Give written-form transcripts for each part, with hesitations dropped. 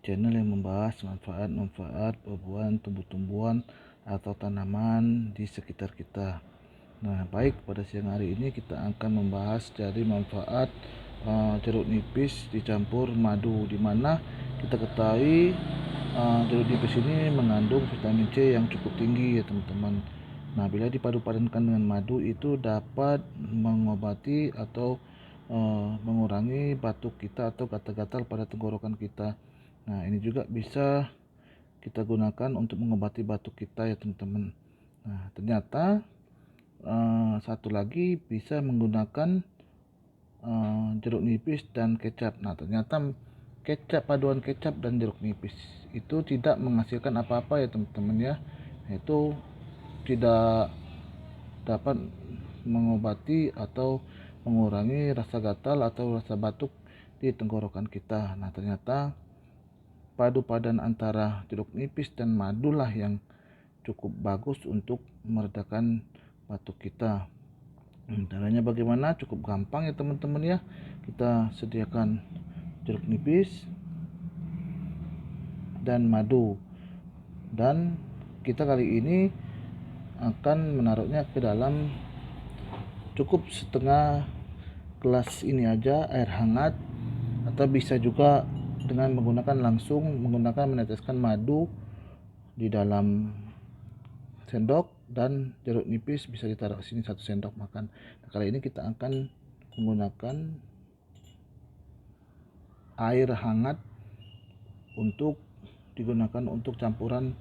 channel yang membahas manfaat-manfaat buah-buahan, tumbuh-tumbuhan atau tanaman di sekitar kita. Nah, baik, pada siang hari ini kita akan membahas dari manfaat jeruk nipis dicampur madu, di mana kita ketahui jeruk nipis ini mengandung vitamin C yang cukup tinggi ya teman-teman. Nah, bila dipadu-padankan dengan madu itu dapat mengobati atau mengurangi batuk kita atau gatal-gatal pada tenggorokan kita. Nah, ini juga bisa kita gunakan untuk mengobati batuk kita ya teman-teman. Nah, ternyata satu lagi bisa menggunakan jeruk nipis dan kecap. Nah, ternyata paduan kecap dan jeruk nipis itu tidak menghasilkan apa-apa ya teman-teman ya, yaitu tidak dapat mengobati atau mengurangi rasa gatal atau rasa batuk di tenggorokan kita. Nah, ternyata padu padan antara jeruk nipis dan madu lah yang cukup bagus untuk meredakan batuk kita. Caranya bagaimana? Cukup gampang ya teman-teman ya. Kita sediakan jeruk nipis dan madu, dan kita kali ini akan menaruhnya ke dalam cukup setengah gelas ini aja air hangat, atau bisa juga dengan menggunakan meneteskan madu di dalam sendok, dan jeruk nipis bisa ditaruh ke sini 1 sendok makan. Nah, kali ini kita akan menggunakan air hangat untuk digunakan untuk campuran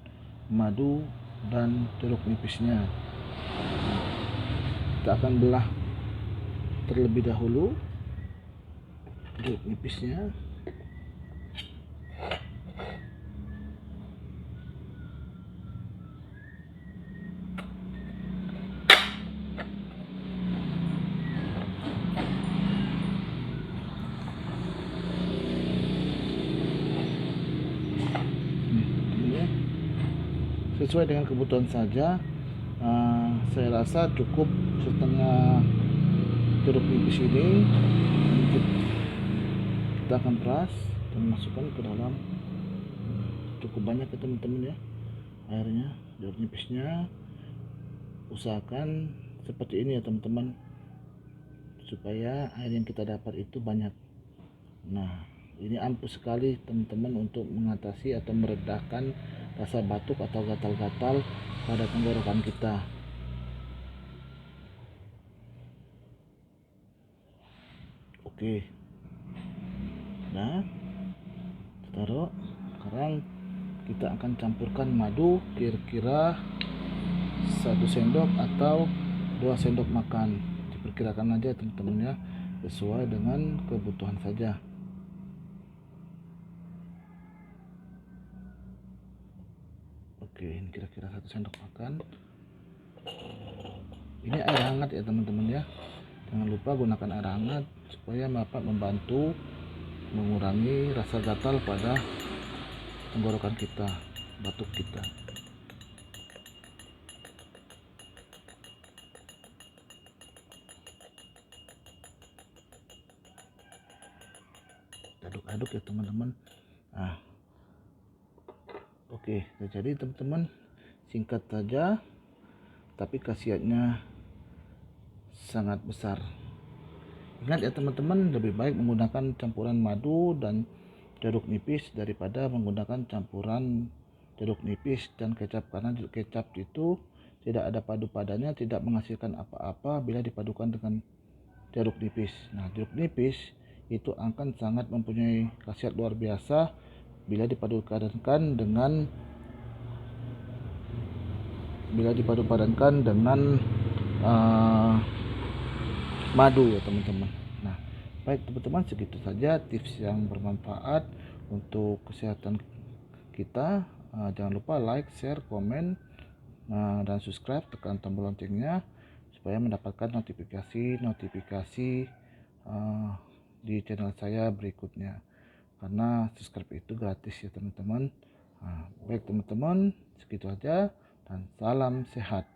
madu dan jeruk nipisnya. Kita akan belah terlebih dahulu jeruk nipisnya. Sesuai dengan kebutuhan saja. Saya rasa cukup setengah jeruk nipis ini. Kita akan peras dan masukkan ke dalam. Cukup banyak ya teman-teman ya airnya. Jeruk nipisnya usahakan seperti ini ya teman-teman, supaya air yang kita dapat itu banyak. Nah, ini ampuh sekali teman-teman untuk mengatasi atau meredakan rasa batuk atau gatal-gatal pada tenggorokan kita. Oke, nah taruh. Sekarang kita akan campurkan madu kira-kira 1 sendok atau 2 sendok makan, diperkirakan aja teman-teman ya, sesuai dengan kebutuhan saja. Oke, ini kira-kira 1 sendok makan. Ini air hangat ya teman-teman ya, jangan lupa gunakan air hangat supaya dapat membantu mengurangi rasa gatal pada tenggorokan kita, batuk kita. Aduk-aduk ya teman-teman. Nah, oke, jadi teman-teman, singkat saja tapi khasiatnya sangat besar. Ingat ya teman-teman, lebih baik menggunakan campuran madu dan jeruk nipis daripada menggunakan campuran jeruk nipis dan kecap, karena kecap itu tidak ada padu padannya, tidak menghasilkan apa-apa bila dipadukan dengan jeruk nipis. Nah, jeruk nipis itu akan sangat mempunyai khasiat luar biasa bila dipadu-padankan dengan madu ya teman-teman. Nah, baik teman-teman, segitu saja tips yang bermanfaat untuk kesehatan kita. Jangan lupa like, share, komen, dan subscribe, tekan tombol loncengnya supaya mendapatkan notifikasi di channel saya berikutnya, karena subscribe itu gratis ya teman-teman. Baik teman-teman, segitu aja dan salam sehat.